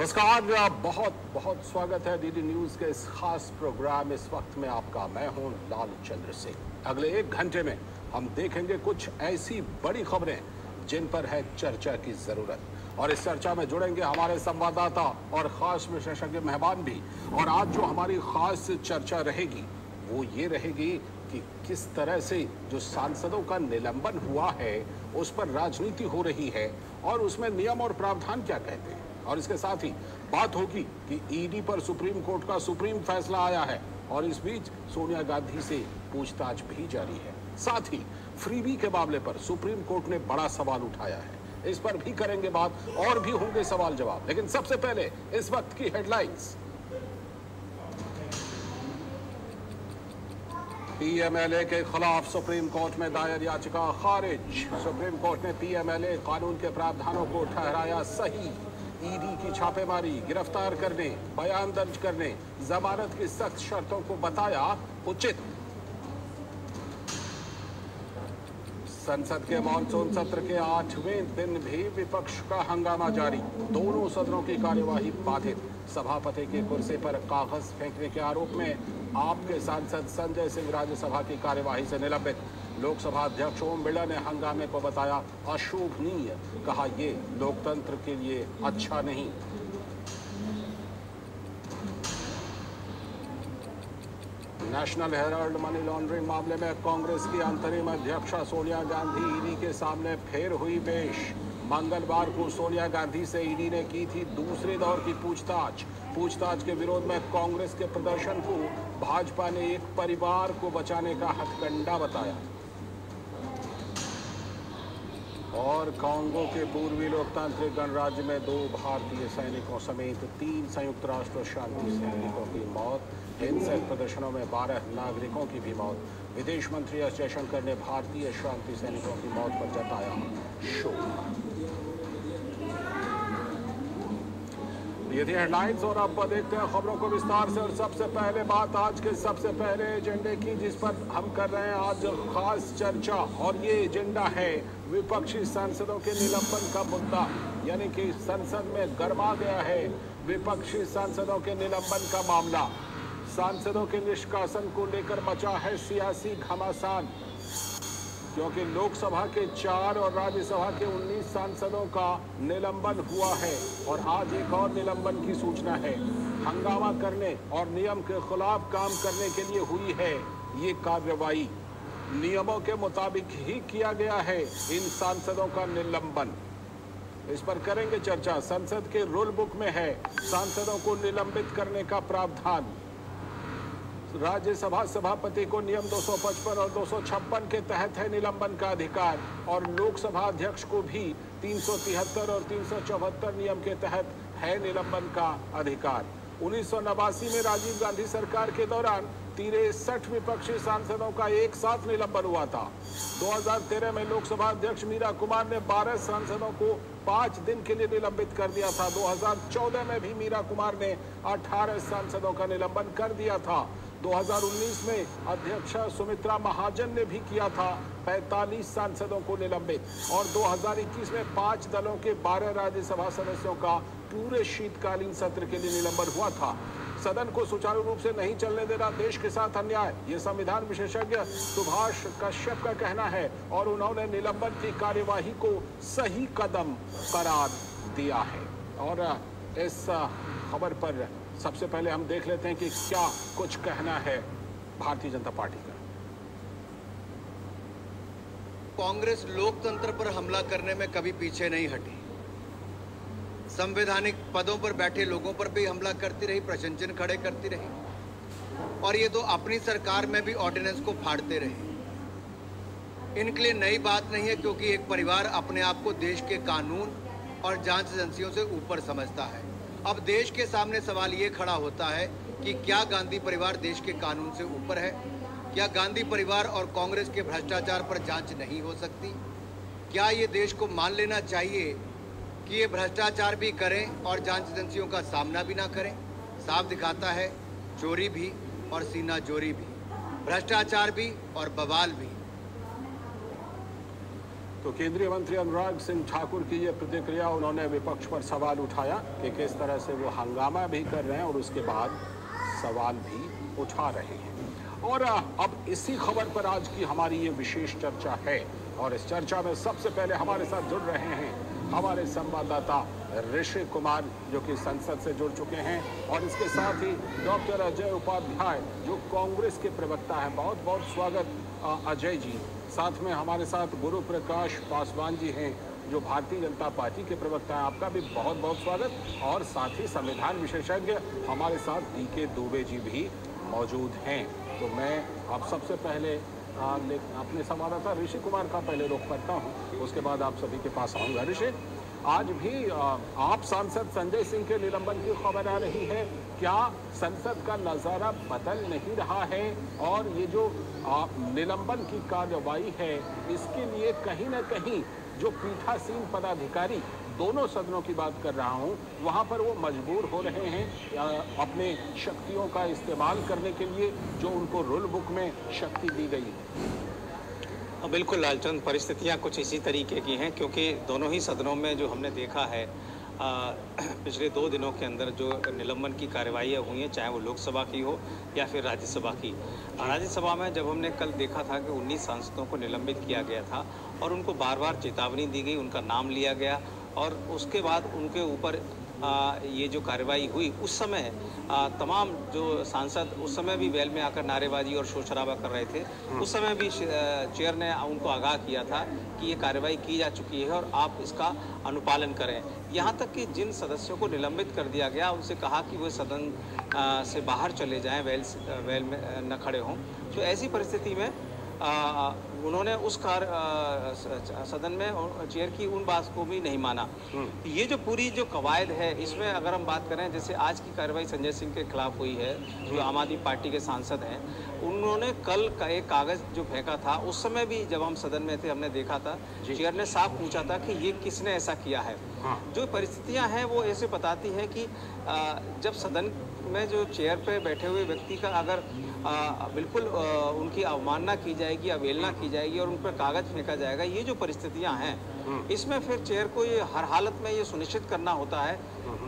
नमस्कार, बहुत बहुत स्वागत है डीडी न्यूज के इस खास प्रोग्राम इस वक्त में आपका। मैं हूं लाल चंद्र सिंह। अगले 1 घंटे में हम देखेंगे कुछ ऐसी बड़ी खबरें जिन पर है चर्चा की जरूरत, और इस चर्चा में जुड़ेंगे हमारे संवाददाता और खास विशेषज्ञ मेहमान भी। और आज जो हमारी खास चर्चा रहेगी वो ये रहेगी कि किस तरह से जो सांसदों का निलंबन हुआ है उस पर राजनीति हो रही है और उसमें नियम और प्रावधान क्या कहते हैं। और इसके साथ ही बात होगी कि ईडी पर सुप्रीम कोर्ट का सुप्रीम फैसला आया है और इस बीच सोनिया गांधी से पूछताछ भी जारी है। साथ ही फ्रीबी के मामले पर सुप्रीम कोर्ट ने बड़ा सवाल उठाया है, इस पर भी करेंगे बात और भी होंगे सवाल जवाब। लेकिन सबसे पहले इस वक्त की हेडलाइंस। पीएमएलए के खिलाफ सुप्रीम कोर्ट में दायर याचिका खारिज। सुप्रीम कोर्ट ने पीएमएलए कानून के प्रावधानों को ठहराया सही। ईडी की छापेमारी, गिरफ्तार करने, बयान दर्ज करने, जमानत की सख्त शर्तों को बताया उचित। संसद के मॉनसून सत्र के 8वें दिन भी विपक्ष का हंगामा जारी। दोनों सदनों की कार्यवाही बाधित। सभापति की कुर्सी पर कागज फेंकने के आरोप में आप के सांसद संजय सिंह राज्यसभा की कार्यवाही से निलंबित। लोकसभा अध्यक्ष ओम बिरला ने हंगामे को बताया अशोभनीय, कहा ये लोकतंत्र के लिए अच्छा नहीं। नेशनल हेराल्ड मनी लॉन्ड्रिंग मामले में कांग्रेस की अंतरिम अध्यक्षा सोनिया गांधी ईडी के सामने फिर हुई पेश। मंगलवार को सोनिया गांधी से ईडी ने की थी दूसरे दौर की पूछताछ के विरोध में कांग्रेस के प्रदर्शन को भाजपा ने एक परिवार को बचाने का हथकंडा बताया। और कांगो के पूर्वी लोकतांत्रिक गणराज्य में 2 भारतीय सैनिकों समेत 3 संयुक्त राष्ट्र शांति सैनिकों की मौत। हिंसक प्रदर्शनों में 12 नागरिकों की भी मौत। विदेश मंत्री एस जयशंकर ने भारतीय शांति सैनिकों की मौत पर जताया शोक। ये थी हेडलाइंस और अब देखते हैं खबरों को विस्तार से। और सबसे पहले बात आज के सबसे पहले एजेंडे की, जिस पर हम कर रहे हैं आज खास चर्चा, और ये एजेंडा है विपक्षी सांसदों के निलंबन का मुद्दा। यानी कि संसद में गरमा गया है विपक्षी सांसदों के निलंबन का मामला। सांसदों के निष्कासन को लेकर मचा है सियासी घमासान, क्योंकि लोकसभा के 4 और राज्यसभा के 19 सांसदों का निलंबन हुआ है और आज एक और निलंबन की सूचना है। हंगामा करने और नियम के खिलाफ काम करने के लिए हुई है ये कार्रवाई। नियमों के मुताबिक ही किया गया है इन सांसदों का निलंबन। इस पर करेंगे चर्चा। संसद के रूल बुक में है सांसदों को निलंबित करने का प्रावधान। राज्यसभा सभापति को नियम 255 और 256 के तहत है निलंबन का अधिकार, और लोकसभा अध्यक्ष को भी 373 और 374 नियम के तहत है निलंबन का अधिकार। 1989 में राजीव गांधी सरकार के दौरान 63 विपक्षी सांसदों का एक साथ निलंबन हुआ था। 2013 में लोकसभा अध्यक्ष मीरा कुमार ने 12 सांसदों को 5 दिन के लिए निलंबित कर दिया था। 2014 में भी मीरा कुमार ने 18 सांसदों का निलंबन कर दिया था। 2019 में अध्यक्षा सुमित्रा महाजन ने भी किया था 45 सांसदों को निलंबित, और 2021 में 5 दलों के 12 राज्यसभा सदस्यों का पूरे शीतकालीन सत्र के लिए निलंबन हुआ था। सदन को सुचारू रूप से नहीं चलने देना देश के साथ अन्याय, ये संविधान विशेषज्ञ सुभाष कश्यप का कहना है, और उन्होंने निलंबन की कार्यवाही को सही कदम करार दिया है। और इस खबर पर सबसे पहले हम देख लेते हैं कि क्या कुछ कहना है भारतीय जनता पार्टी का। कांग्रेस लोकतंत्र पर हमला करने में कभी पीछे नहीं हटी। संवैधानिक पदों पर बैठे लोगों पर भी हमला करती रही, प्रश्न चिन्ह खड़े करती रही, और ये तो अपनी सरकार में भी ऑर्डिनेंस को फाड़ते रहे। इनके लिए नई बात नहीं है, क्योंकि एक परिवार अपने आप को देश के कानून और जांच एजेंसियों से ऊपर समझता है। अब देश के सामने सवाल ये खड़ा होता है कि क्या गांधी परिवार देश के कानून से ऊपर है? क्या गांधी परिवार और कांग्रेस के भ्रष्टाचार पर जांच नहीं हो सकती? क्या ये देश को मान लेना चाहिए कि ये भ्रष्टाचार भी करें और जांच एजेंसियों का सामना भी ना करें? साफ दिखाता है चोरी भी और सीना जोरी भी, भ्रष्टाचार भी और बवाल भी। तो केंद्रीय मंत्री अनुराग सिंह ठाकुर की ये प्रतिक्रिया, उन्होंने विपक्ष पर सवाल उठाया कि किस तरह से वो हंगामा भी कर रहे हैं और उसके बाद सवाल भी उठा रहे हैं। और अब इसी खबर पर आज की हमारी ये विशेष चर्चा है और इस चर्चा में सबसे पहले हमारे साथ जुड़ रहे हैं हमारे संवाददाता ऋषि कुमार, जो कि संसद से जुड़ चुके हैं, और इसके साथ ही डॉक्टर अजय उपाध्याय, जो कांग्रेस के प्रवक्ता हैं। बहुत बहुत स्वागत अजय जी। साथ में हमारे साथ गुरु प्रकाश पासवान जी हैं, जो भारतीय जनता पार्टी के प्रवक्ता हैं। आपका भी बहुत बहुत स्वागत। और साथ ही संविधान विशेषज्ञ हमारे साथ DK दुबे जी भी मौजूद हैं। तो मैं आप सबसे पहले अपने संवाददाता ऋषि कुमार का पहले रुख करता हूं, उसके बाद आप सभी के पास आऊंगा। ऋषि, आज भी आप सांसद संजय सिंह के निलंबन की खबर आ रही है। क्या संसद का नज़ारा बदल नहीं रहा है? और ये जो निलंबन की कार्रवाई है, इसके लिए कहीं ना कहीं जो पीठासीन पदाधिकारी, दोनों सदनों की बात कर रहा हूं, वहां पर वो मजबूर हो रहे हैं अपने शक्तियों का इस्तेमाल करने के लिए, जो उनको रूल बुक में शक्ति दी गई है। बिल्कुल लालचंद, परिस्थितियां कुछ इसी तरीके की हैं, क्योंकि दोनों ही सदनों में जो हमने देखा है पिछले 2 दिनों के अंदर जो निलंबन की कार्रवाइयाँ हुई हैं, चाहे वो लोकसभा की हो या फिर राज्यसभा की। राज्यसभा में जब हमने कल देखा था कि 19 सांसदों को निलंबित किया गया था और उनको बार बार चेतावनी दी गई, उनका नाम लिया गया और उसके बाद उनके ऊपर ये जो कार्रवाई हुई, उस समय तमाम जो सांसद उस समय भी वेल में आकर नारेबाजी और शोर शराबा कर रहे थे। उस समय भी चेयर ने उनको आगाह किया था कि ये कार्रवाई की जा चुकी है और आप इसका अनुपालन करें। यहाँ तक कि जिन सदस्यों को निलंबित कर दिया गया, उनसे कहा कि वो सदन से बाहर चले जाएं, वेल में न खड़े हों। तो ऐसी परिस्थिति में उन्होंने उस सदन में चेयर की उन बात को भी नहीं माना। ये जो पूरी जो कवायद है, इसमें अगर हम बात करें, जैसे आज की कार्रवाई संजय सिंह के खिलाफ हुई है, जो आम आदमी पार्टी के सांसद हैं, उन्होंने कल एक कागज जो फेंका था, उस समय भी जब हम सदन में थे हमने देखा था, चेयर ने साफ पूछा था कि ये किसने ऐसा किया है। जो परिस्थितियां हैं वो ऐसे बताती हैं कि जब सदन में जो चेयर पे बैठे हुए व्यक्ति का अगर बिल्कुल उनकी अवमानना की जाएगी, अवहेलना की जाएगी और उन पर कागज फेंका जाएगा, ये जो परिस्थितियां हैं, इसमें फिर चेयर को ये हर हालत में ये सुनिश्चित करना होता है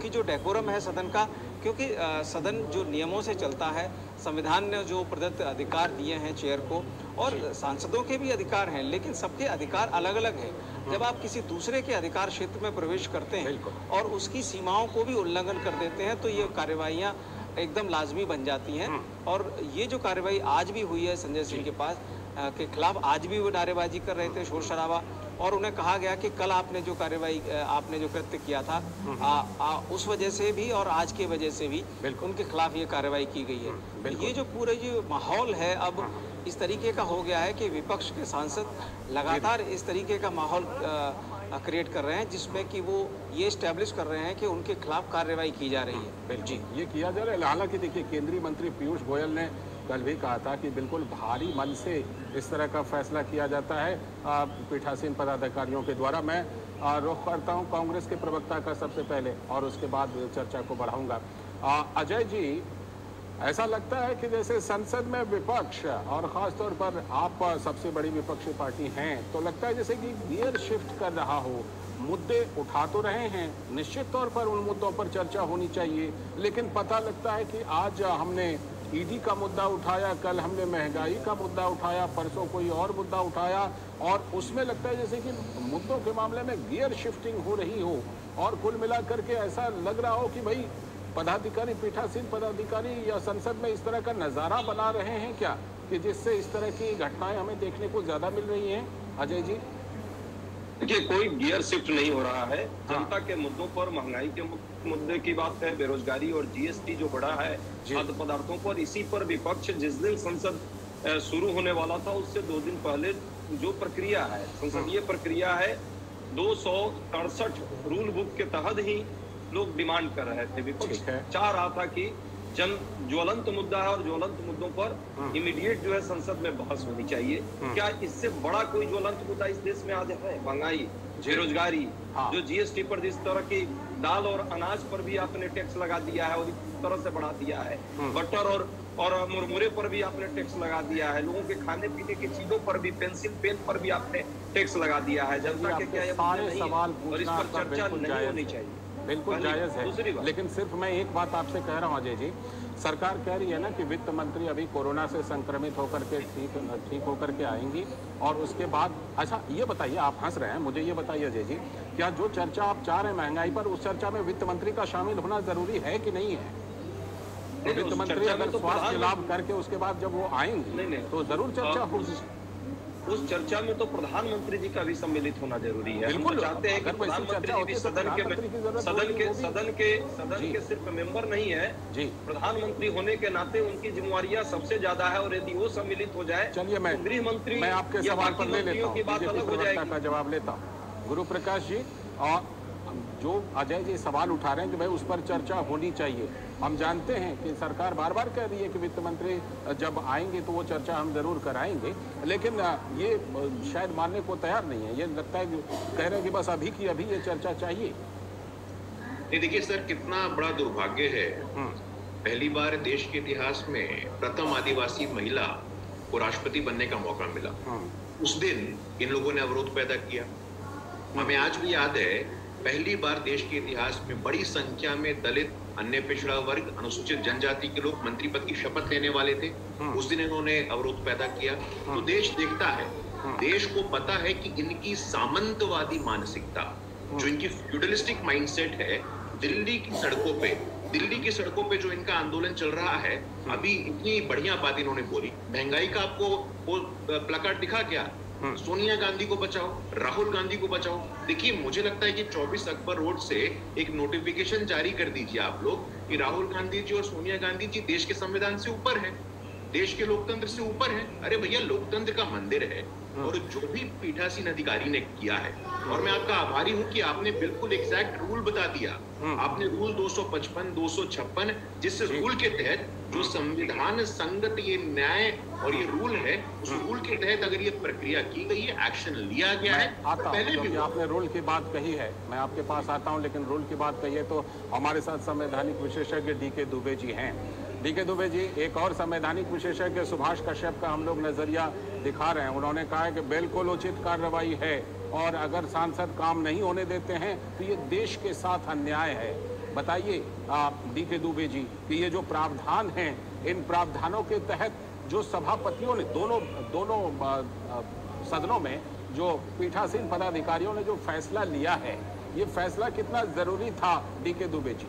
कि जो डेकोरम है सदन का, क्योंकि सदन जो नियमों से चलता है, संविधान ने जो प्रदत्त अधिकार दिए हैं चेयर को, और सांसदों के भी अधिकार हैं, लेकिन सबके अधिकार अलग अलग हैं। जब आप किसी दूसरे के अधिकार क्षेत्र में प्रवेश करते हैं और उसकी सीमाओं को भी उल्लंघन कर देते हैं, तो ये कार्रवाइयाँ एकदम लाजमी बन जाती हैं। और ये जो कार्रवाई आज भी हुई है संजय सिंह के पास के खिलाफ, आज भी वो नारेबाजी कर रहे थे, शोर शराबा, और उन्हें कहा गया कि कल आपने जो कार्रवाई, आपने जो कृत्य किया था, उस वजह से भी और आज की वजह से भी उनके खिलाफ ये कार्रवाई की गई है। ये जो पूरे जो माहौल है अब इस तरीके का हो गया है कि विपक्ष के सांसद लगातार इस तरीके का माहौल क्रिएट कर रहे हैं, जिसमें कि वो ये इस्टेब्लिश कर रहे हैं कि उनके खिलाफ कार्रवाई की जा रही है। जी, ये किया जा रहा है। हालांकि देखिए, केंद्रीय मंत्री पीयूष गोयल ने कल भी कहा था कि बिल्कुल भारी मन से इस तरह का फैसला किया जाता है पीठासीन पदाधिकारियों के द्वारा। मैं रुख करता हूं कांग्रेस के प्रवक्ता का सबसे पहले और उसके बाद चर्चा को बढ़ाऊंगा। अजय जी, ऐसा लगता है कि जैसे संसद में विपक्ष, और ख़ासतौर पर आप सबसे बड़ी विपक्षी पार्टी हैं, तो लगता है जैसे कि गियर शिफ्ट कर रहा हो। मुद्दे उठा तो रहे हैं, निश्चित तौर पर उन मुद्दों पर चर्चा होनी चाहिए, लेकिन पता लगता है कि आज हमने ईडी का मुद्दा उठाया, कल हमने महंगाई का मुद्दा उठाया, परसों कोई और मुद्दा उठाया, और उसमें लगता है जैसे कि मुद्दों के मामले में गियर शिफ्टिंग हो रही हो, और कुल मिलाकर के ऐसा लग रहा हो कि भाई पदाधिकारी, पीठासीन पदाधिकारी या संसद में इस तरह का नज़ारा बना रहे हैं क्या, कि जिससे इस तरह की घटनाएं हमें देखने को ज्यादा मिल रही हैं। अजय जी, देखिए, कोई गियर शिफ्ट नहीं हो रहा है। जनता के मुद्दों पर, महंगाई के मुद्दे की बात है, बेरोजगारी और जीएसटी जो बढ़ा है खाद्य पदार्थों पर, इसी पर विपक्ष जिस दिन संसद शुरू होने वाला था उससे 2 दिन पहले जो प्रक्रिया है, संसदीय प्रक्रिया है, 267 रूल बुक के तहत ही लोग डिमांड कर रहे थे। विपक्ष चाह रहा था कि ज्वलंत मुद्दा है और ज्वलंत मुद्दों पर इमीडिएट जो है संसद में बहस होनी चाहिए। क्या इससे बड़ा कोई ज्वलंत मुद्दा इस देश में आज है? महंगाई, बेरोजगारी, जो जीएसटी पर जिस तरह की दाल और अनाज पर भी आपने टैक्स लगा दिया है और इस तरह से बढ़ा दिया है, बटर और मुरमुरे पर भी आपने टैक्स लगा दिया है, लोगों के खाने पीने की चीजों पर भी, पेंसिल पेन पर भी आपने टैक्स लगा दिया है। जनता के क्या सारे सवाल और इस पर चर्चा नहीं होनी चाहिए? बिल्कुल जायज है, लेकिन सिर्फ मैं एक बात आपसे कह रहा हूँ अजय जी, सरकार कह रही है ना कि वित्त मंत्री अभी कोरोना से संक्रमित होकर के ठीक होकर के आएंगी और उसके बाद, अच्छा ये बताइए, आप हंस रहे हैं, मुझे ये बताइए अजय जी, क्या जो चर्चा आप चाह रहे हैं महंगाई पर, उस चर्चा में वित्त मंत्री का शामिल होना जरूरी है कि नहीं है? वित्त मंत्री अगर स्वास्थ्य लाभ करके उसके बाद जब वो आएंगे तो जरूर चर्चा होगी। उस चर्चा में तो प्रधानमंत्री जी का भी सम्मिलित होना जरूरी है। हम तो चाहते हैं कि प्रधानमंत्री जी भी सदन के सिर्फ मेंबर नहीं है, प्रधानमंत्री होने के नाते उनकी जिम्मेवारियां सबसे ज्यादा है और यदि वो सम्मिलित हो जाए, चलिए मैं गृह मंत्री मैं आपके सवाल पर ले लेता हूँ, की बात अलग हो जाएगी। का जवाब लेता हूँ गुरु प्रकाश जी, और जो अजय जी सवाल उठा रहे हैं कि भाई उस पर चर्चा होनी चाहिए, हम जानते हैं कि सरकार बार बार कह रही है कि वित्त मंत्री जब आएंगे तो वो चर्चा हम जरूर कराएंगे, लेकिन ये शायद मानने को तैयार नहीं है। ये लगता है कि कह रहे हैं कि बस अभी की अभी ये चर्चा चाहिए। नहीं, देखिए सर, कितना बड़ा दुर्भाग्य है, पहली बार देश के इतिहास में प्रथम आदिवासी महिला को राष्ट्रपति बनने का मौका मिला। उस दिन इन लोगों ने अवरोध पैदा किया। हमें आज भी याद है, पहली बार देश के इतिहास में बड़ी संख्या में दलित, अन्य पिछड़ा वर्ग, अनुसूचित जनजाति के लोग मंत्री पद की शपथ लेने वाले थे। उस दिन इन्होंने अवरोध पैदा किया। तो देश देखता है, देश को पता है कि इनकी सामंतवादी मानसिकता, जो इनकी फ्यूडलिस्टिक माइंडसेट है, दिल्ली की सड़कों पे जो इनका आंदोलन चल रहा है, अभी इतनी बढ़िया बात इन्होंने बोली। महंगाई का आपको वो प्लकार्ड दिखा क्या? सोनिया गांधी को बचाओ, राहुल गांधी को बचाओ। देखिए, मुझे लगता है कि 24 अकबर रोड से एक नोटिफिकेशन जारी कर दीजिए आप लोग कि राहुल गांधी जी और सोनिया गांधी जी देश के संविधान से ऊपर हैं, देश के लोकतंत्र से ऊपर हैं। अरे भैया, लोकतंत्र का मंदिर है और जो भी पीठासीन अधिकारी ने किया है, और मैं आपका आभारी हूं कि आपने बिल्कुल एग्जैक्ट रूल बता दिया। आपने रूल 255, 256, जिस रूल के तहत जो संविधान संगत ये न्याय और ये रूल है, उस रूल के तहत अगर ये प्रक्रिया की गई है, एक्शन लिया गया है। पहले भी आपने रूल की बात कही है, मैं आपके पास आता हूं, लेकिन रूल की बात कही है तो हमारे साथ संवैधानिक विशेषज्ञ डीके दुबे जी हैं। डीके दुबे जी, एक और संवैधानिक विशेषज्ञ सुभाष कश्यप का हम लोग नजरिया दिखा रहे हैं। उन्होंने कहा है कि बिल्कुल उचित कार्रवाई है और अगर सांसद काम नहीं होने देते हैं तो ये देश के साथ अन्याय है। बताइए डीके दुबे जी कि ये जो प्रावधान हैं, इन प्रावधानों के तहत जो सभापतियों ने दोनों सदनों में जो पीठासीन पदाधिकारियों ने जो फैसला लिया है, ये फैसला कितना जरूरी था डीके दुबे जी?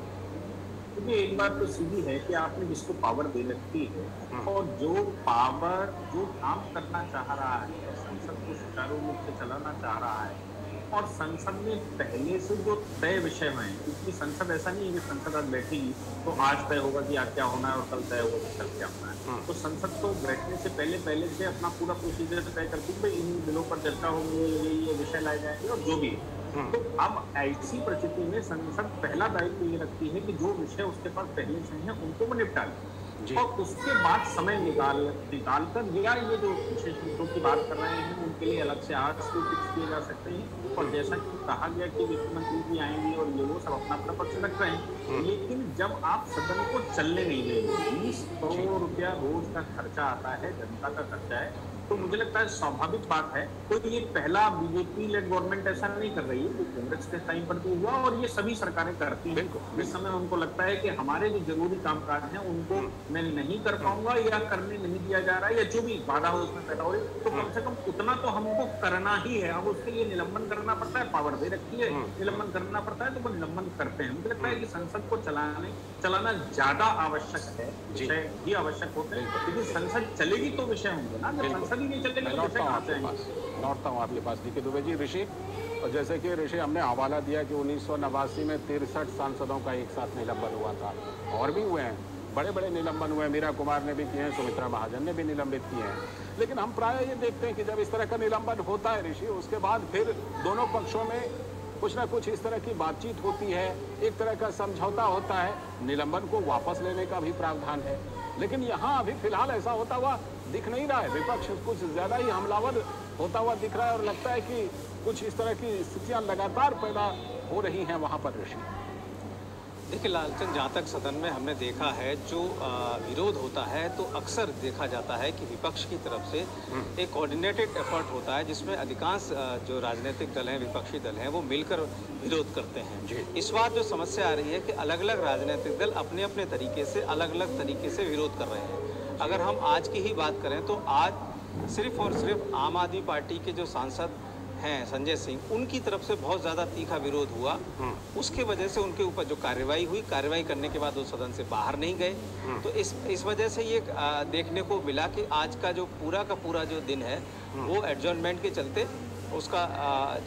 क्योंकि एक बात तो सीधी है कि आपने जिसको पावर दे रखी है और जो पावर जो काम करना चाह रहा है, संसद को सुचारू रूप से चलाना चाह रहा है, और संसद में पहले से जो तय विषय में है, क्योंकि संसद ऐसा नहीं है कि संसद आज बैठेगी तो आज तय होगा कि आज क्या होना है और कल तय होगा कि कल क्या होना है। तो संसद तो बैठने से पहले से अपना पूरा प्रोसीजर तय करती है, इन बिलों पर चर्चा होगी, ये विषय लाए जाएंगे और जो भी है। तो अब ऐसी परिस्थिति में संसद पहला दायित्व ये रखती है कि जो विषय उसके पास पहले से हैं उनको वो निपटा ले, और उसके बाद समय निकाल कर या ये जो विशेष मुद्दों की बात कर रहे हैं उनके लिए अलग से आज को फिक्स किए जा सकते हैं। और जैसा कि कहा गया कि वित्त मंत्री जी आएंगे और ये वो सब अपना पक्ष रख रहे हैं, लेकिन जब आप सदन को चलने नहीं देंगे, 20 करोड़ रुपया रोज का खर्चा आता है, जनता का खर्चा है, तो मुझे लगता है स्वाभाविक बात है। तो ये पहला बीजेपी लेड गवर्नमेंट ऐसा नहीं कर रही है, तो कांग्रेस के टाइम पर भी हुआ और ये सभी सरकारें करती हैं। इस समय उनको लगता है कि हमारे जो जरूरी कामकाज हैं उनको मैं नहीं कर पाऊंगा या करने नहीं दिया जा रहा है, या जो भी बाधा हो उसमें पैदा हो रही, तो कम से कम उतना तो हमको करना ही है। अब उसके लिए निलंबन करना पड़ता है, पावर दे रखी है, निलंबन करना पड़ता है, तो वो निलंबन करते हैं। मुझे लगता है कि संसद को चलाना ज्यादा आवश्यक है, विषय ही आवश्यक होते हैं, क्योंकि संसद चलेगी तो विषय होंगे ना, जब संसद ही नहीं चलेगी तो विषय कहाँ से आएंगे। लौटता हूँ आपके पास डीके दुबे जी। ऋषि, और जैसे कि ऋषि हमने हवाला दिया कि 1989 में 63 सांसदों का एक साथ निलंबन हुआ था, और भी हुए हैं, बड़े बड़े निलंबन हुए हैं, मीरा कुमार ने भी किए हैं, सुमित्रा महाजन ने भी निलंबित किए हैं। लेकिन हम प्राय ये देखते हैं कि जब इस तरह का निलंबन होता है ऋषि, उसके बाद फिर दोनों पक्षों में कुछ ना कुछ इस तरह की बातचीत होती है, एक तरह का समझौता होता है, निलंबन को वापस लेने का भी प्रावधान है। लेकिन यहाँ अभी फिलहाल ऐसा होता हुआ दिख नहीं रहा है। विपक्ष कुछ ज्यादा ही हमलावर होता हुआ दिख रहा है और लगता है कि कुछ इस तरह की स्थितियां लगातार पैदा हो रही हैं वहां पर। ऋषि, देखिए लालचंद, जहाँ तक सदन में हमने देखा है जो विरोध होता है तो अक्सर देखा जाता है कि विपक्ष की तरफ से एक कोऑर्डिनेटेड एफर्ट होता है जिसमें अधिकांश जो राजनीतिक दल हैं, विपक्षी दल हैं, वो मिलकर विरोध करते हैं। इस बार जो समस्या आ रही है कि अलग अलग राजनीतिक दल अपने अपने तरीके से अलग अलग तरीके से विरोध कर रहे हैं। अगर हम आज की ही बात करें तो आज सिर्फ और सिर्फ आम आदमी पार्टी के जो सांसद हैं संजय सिंह, उनकी तरफ से बहुत ज़्यादा तीखा विरोध हुआ। उसके वजह से उनके ऊपर जो कार्रवाई हुई, कार्रवाई करने के बाद वो सदन से बाहर नहीं गए। तो इस वजह से ये देखने को मिला कि आज का जो पूरा जो दिन है वो एडजर्नमेंट के चलते उसका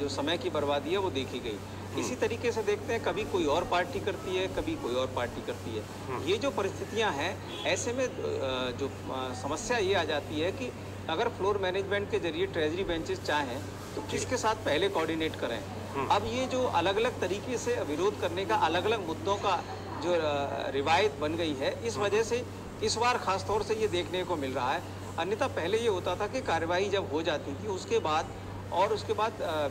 जो समय की बर्बादी है वो देखी गई। इसी तरीके से देखते हैं, कभी कोई और पार्टी करती है, कभी कोई और पार्टी करती है। ये जो परिस्थितियां हैं, ऐसे में जो समस्या ये आ जाती है कि अगर फ्लोर मैनेजमेंट के जरिए ट्रेजरी बेंचेस चाहें तो किसके साथ पहले कोऑर्डिनेट करें। अब ये जो अलग अलग तरीके से विरोध करने का, अलग अलग मुद्दों का जो रिवायत बन गई है, इस वजह से इस बार खासतौर से ये देखने को मिल रहा है। अन्यथा पहले ये होता था कि कार्रवाई जब हो जाती थी उसके बाद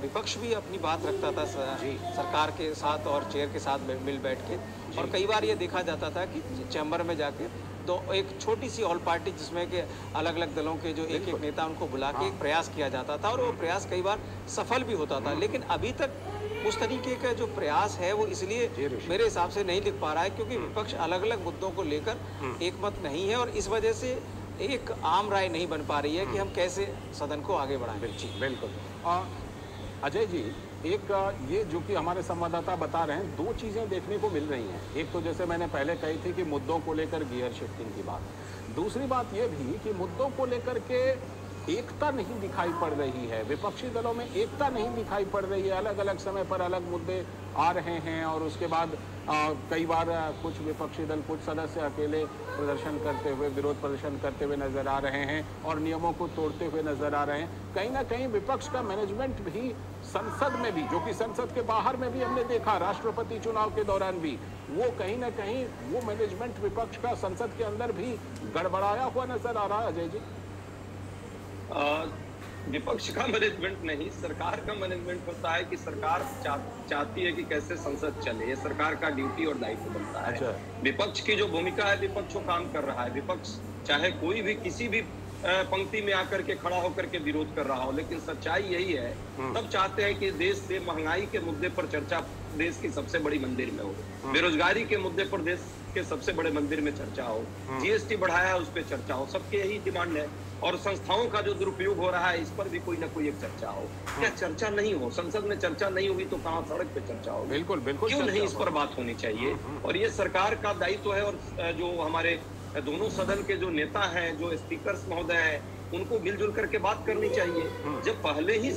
विपक्ष भी अपनी बात रखता था सरकार के साथ और चेयर के साथ मिल बैठ के। और कई बार ये देखा जाता था कि चैम्बर में जाके तो एक छोटी सी ऑल पार्टी जिसमें के अलग अलग दलों के जो एक नेता उनको बुला के एक प्रयास किया जाता था और वो प्रयास कई बार सफल भी होता था। लेकिन अभी तक उस तरीके का जो प्रयास है वो इसलिए मेरे हिसाब से नहीं दिख पा रहा है क्योंकि विपक्ष अलग अलग मुद्दों को लेकर एकमत नहीं है और इस वजह से एक आम राय नहीं बन पा रही है कि हम कैसे सदन को आगे बढ़ाएं। बिल्कुल। अजय जी, एक ये जो कि हमारे संवाददाता बता रहे हैं, दो चीज़ें देखने को मिल रही हैं। एक तो जैसे मैंने पहले कही थी कि मुद्दों को लेकर गियर शिफ्टिंग की बात। दूसरी बात ये भी कि मुद्दों को लेकर के एकता नहीं दिखाई पड़ रही है, विपक्षी दलों में एकता नहीं दिखाई पड़ रही है। अलग अलग समय पर अलग मुद्दे आ रहे हैं और उसके बाद कई बार कुछ विपक्षी दल, कुछ सदस्य अकेले प्रदर्शन करते हुए, विरोध प्रदर्शन करते हुए नजर आ रहे हैं और नियमों को तोड़ते हुए नजर आ रहे हैं। कहीं ना कहीं विपक्ष का मैनेजमेंट भी संसद में भी, जो कि संसद के बाहर में भी हमने देखा, राष्ट्रपति चुनाव के दौरान भी, वो कहीं ना कहीं वो मैनेजमेंट विपक्ष का संसद के अंदर भी गड़बड़ाया हुआ नजर आ रहा है। अजय जी, विपक्ष का मैनेजमेंट नहीं, सरकार का मैनेजमेंट होता है कि सरकार चाहती है कि कैसे संसद चले, ये सरकार का ड्यूटी और दायित्व बनता है। अच्छा। विपक्ष की जो भूमिका है, विपक्ष वो काम कर रहा है। विपक्ष चाहे कोई भी किसी भी पंक्ति में आकर के खड़ा होकर के विरोध कर रहा हो, लेकिन सच्चाई यही है, तब चाहते हैं कि देश से महंगाई के मुद्दे पर चर्चा देश की सबसे बड़ी मंदिर में हो, बेरोजगारी के मुद्दे पर देश के सबसे बड़े मंदिर में चर्चा हो, जीएसटी बढ़ाया है उस पर चर्चा हो, सबके यही डिमांड है। और संस्थाओं का जो दुरुपयोग हो रहा है, इस पर भी कोई ना कोई एक चर्चा हो। क्या चर्चा नहीं हो? संसद में चर्चा नहीं होगी तो कहाँ सड़क पे चर्चा होगी? बिल्कुल बिल्कुल, क्यों नहीं इस पर बात होनी चाहिए? और ये सरकार का दायित्व है। और जो हमारे दोनों सदन के जो नेता हैं, जो स्पीकर्स महोदय हैं, उनको मिलजुल करके बात करनी चाहिए। जब पहले ही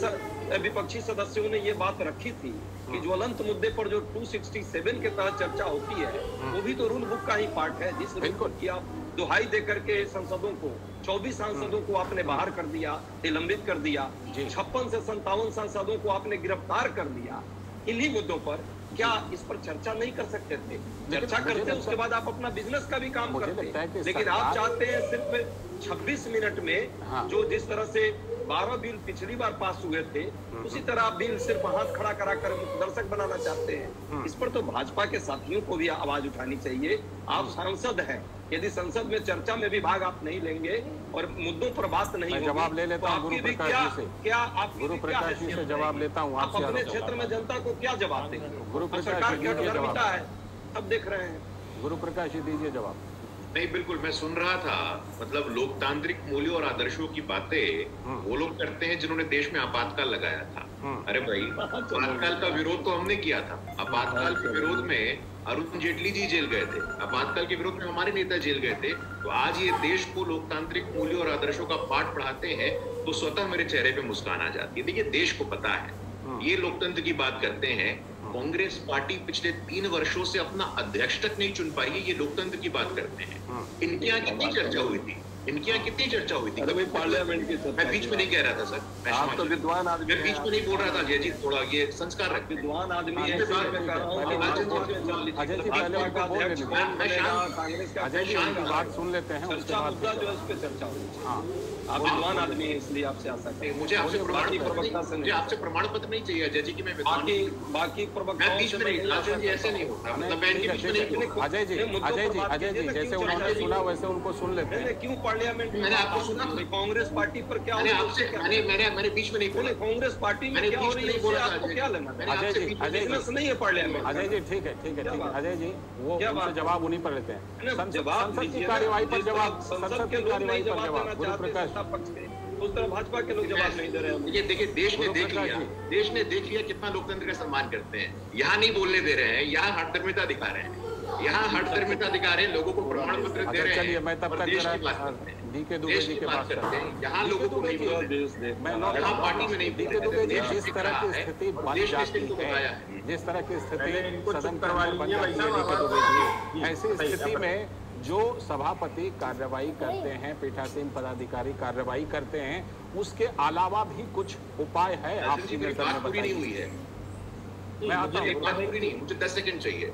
विपक्षी सदस्यों ने ये बात रखी थी कि ज्वलंत मुद्दे पर जो 267 के तहत चर्चा होती है, वो भी तो रूल बुक का ही पार्ट है। जिस रूल की आप दुहाई दे करके सांसदों को, 24 सांसदों को आपने बाहर कर दिया, निलंबित कर दिया, 56 से 57 सांसदों को आपने गिरफ्तार कर दिया, इन्हीं मुद्दों पर क्या इस पर चर्चा नहीं कर सकते थे? चर्चा करते उसके बाद आप अपना बिजनेस का भी काम करते, लेकिन आप चाहते हैं सिर्फ 26 मिनट में जो जिस तरह से 12 बिल पिछली बार पास हुए थे, उसी तरह बिल सिर्फ हाथ खड़ा करा कर दर्शक बनाना चाहते हैं। इस पर तो भाजपा के साथियों को भी आवाज उठानी चाहिए। आप सांसद हैं, यदि संसद में चर्चा में भी भाग आप नहीं लेंगे और मुद्दों पर बात नहीं होगी, जवाब ले लेता हूं गुरु प्रकाश जी से। क्या आप गुरु प्रकाश जी से जवाब लेता हूं, आप अपने क्षेत्र में जनता को क्या जवाब देंगे? गुरु प्रकाश सरकार की अधर्मिता है, सब देख रहे हैं। गुरु प्रकाश जी दीजिए जवाब। नहीं, बिल्कुल, मैं सुन रहा था। मतलब लोकतांत्रिक मूल्यों और आदर्शों की बातें वो लोग करते हैं जिन्होंने देश में आपातकाल लगाया था। अरे भाई, आपातकाल का विरोध तो हमने किया था। आपातकाल के विरोध में अरुण जेटली जी जेल गए थे, आपातकाल के विरोध में हमारे नेता जेल गए थे। तो आज ये देश को लोकतांत्रिक मूल्यों और आदर्शों का पाठ पढ़ाते हैं तो स्वतः मेरे चेहरे पे मुस्कान आ जाती है। देखिए, देश को पता है, ये लोकतंत्र की बात करते हैं। कांग्रेस पार्टी पिछले 3 वर्षों से अपना अध्यक्ष तक नहीं चुन पाई है, ये लोकतंत्र की बात करते हैं। इनके यहाँ कितनी चर्चा हुई थी? इनकी यहाँ कितनी चर्चा हुई थी? अरे भाई पार्लियामेंट की चर्चा, मैं बीच में नहीं कह रहा था सर, मैं आप क्षमा तो विद्वान आदमी मैं बीच में नहीं बोल रहा था अजय जी, थोड़ा ये संस्कार रखते हैं। विद्वान आदमी है, इसके बाद मैं कह रहा हूँ अजय जी पहले उनको बोल लेने दीजिए। मैं शांत कांग्रेस का अजय जी उनकी बात सुन लेते हैं, उसके चर्चा बाद मुद्दा जो है उस पर चर्चा होनी चाहिए। आप विद्वान आदमी हैं इसलिए आपसे आशा है। मुझे आपसे प्रमाण बाकी पत्र प्रवक्ता से नहीं, मुझे आपसे प्रमाण पत्र नहीं चाहिए अजय जी की मैं विद्वान बाकी हूं। बाकी मैं प्रवक्ताओं बीच से में नहीं, मैं राजन जी ऐसे नहीं होता, मतलब मैं इनके बीच में नहीं बोलता। अजय जी जैसे उन्होंने सुना वैसे उनको सुन लेते हैं। क्यों पार्लियामेंट में मैंने आपको सुना था। कांग्रेस पार्टी पर क्या मैंने आपसे मैंने बीच में नहीं बोला। कांग्रेस पार्टी में मैंने क्या बीच हो में रही नहीं है बोला था आपको अजय क्या जी। लेना? मैंने अजय आपसे जी, बीच में अजय जी। बिजनेस नहीं है पार्लियामेंट। अजय जी ठीक है अजय जी वो क्या उनसे बात जवाब उन्हीं पर लेते नहीं, हैं। जवाब संसद की दीजिए ना। कार्यवाही पर जिस जवाब, तरह संसद के की लोग कार्यवाही नहीं पर जवाब जवाब। देना गुरु चाहते प्रकाश सत्ता पक्ष के, उस तरह भाजपा के लोग जवाब नहीं दे रहे हैं। देखिए देश ने देख प्रकाश लिया, जी। देश ने देख लिया कितना लोकतंत्र का सम्मान करते हैं। यहाँ नहीं बोलने दे रहे हैं, यहाँ हठधर्मिता दिखा रहे हैं, यहाँ हठधर्मिता दिखा रहे हैं, लोगों को प्रमाण पत्र दे रहे चलिए हैं मैं तब और तक देश जरा की बात करते हैं, डीके दुबे देश जी की के बात पास करते हैं। यहाँ डीके लोगों को दुबे नहीं जी, बोलते, मैं यहाँ पार्टी में नहीं डीके बोलते। दुबे जी देश जिस दिख तरह रहा की है स्थिति और बन देश ने जाती स्थिति को बताया है, है। जिस तरह की स्थिति पहले इनको चुप सदन करवा में बन लीजिए जाती है भाई डीके साहब, दुबे जी, जी, ऐसी सही, स्थिति अब- में जो सभापति कार्रवाई करते हैं, पीठासीन पदाधिकारी कार्रवाई करते हैं, उसके अलावा भी कुछ उपाय है राजन आपकी जी मेरी नजर बात में पूरी नहीं बताइए। हुई है, मैं आता एक बात हूँ पूरी नहीं, मुझे 10 सेकंड चाहिए।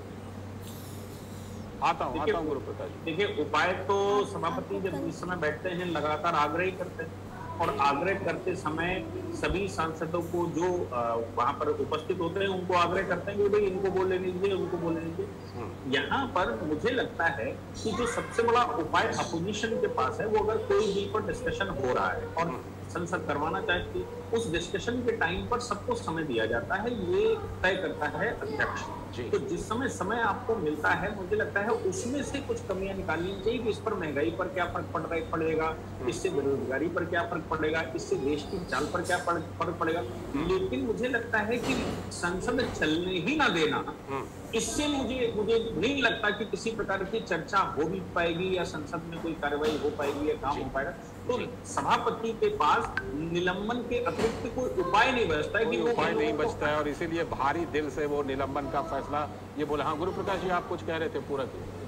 आता हूँ गुरु प्रकाश जी। देखिए उपाय तो सभापति जब इस समय बैठते हैं लगातार आग्रह ही करते हैं, और आग्रह करते समय सभी सांसदों को जो वहां पर उपस्थित होते हैं उनको आग्रह करते हैं कि भाई इनको बोलने दीजिए, उनको बोलने दीजिए। यहाँ पर मुझे लगता है कि जो सबसे बड़ा उपाय अपोजिशन के पास है, वो अगर कोई बिल पर डिस्कशन हो रहा है और संसद करवाना चाहती है, उस डिस्कशन के टाइम पर सबको समय दिया जाता है, ये तय करता है अध्यक्ष। तो जिस समय आपको मिलता है, मुझे लगता है उसमें से कुछ कमियां निकालनी चाहिए कि इस पर महंगाई पर क्या फर्क पड़ेगा, इससे बेरोजगारी पर क्या फर्क पड़ेगा, इससे देश की चाल पर क्या फर्क पड़ेगा। लेकिन मुझे लगता है कि संसद चलने ही ना देना, इससे मुझे नहीं लगता कि किसी प्रकार की चर्चा हो भी पाएगी या संसद में कोई कार्रवाई हो पाएगी या काम हो पाएगा। तो सभापति के पास निलंबन के अतिरिक्त कोई उपाय नहीं बचता है कि वो उपाय नहीं बचता है, और इसीलिए भारी दिल से वो निलंबन का फैसला ये बोला। हाँ गुरु प्रकाश जी आप कुछ कह रहे थे, पूरा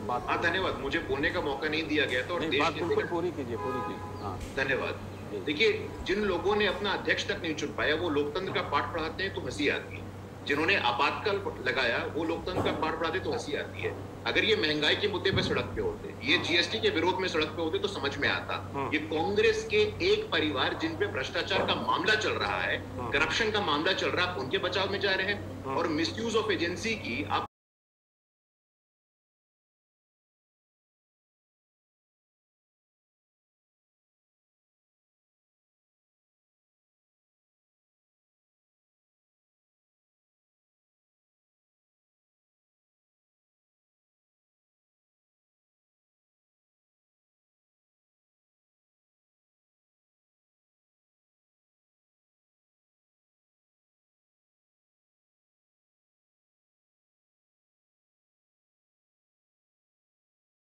बात। हाँ धन्यवाद, मुझे बोलने का मौका नहीं दिया गया था और देश बात के बिल्कुल पूरी कीजिए हाँ धन्यवाद। देखिए जिन लोगों ने अपना अध्यक्ष तक नहीं चुन पाया वो लोकतंत्र का पाठ पढ़ाते हैं तो हंसी आती है, जिन्होंने आपातकाल लगाया वो लोकतंत्र का पाठ पढ़ाते तो हंसी आती है। अगर ये महंगाई के मुद्दे पे सड़क पे होते, ये जीएसटी के विरोध में सड़क पे होते तो समझ में आता। ये कांग्रेस के एक परिवार जिन पे भ्रष्टाचार का मामला चल रहा है, करप्शन का मामला चल रहा है, उनके बचाव में जा रहे हैं और मिसयूज ऑफ एजेंसी की आप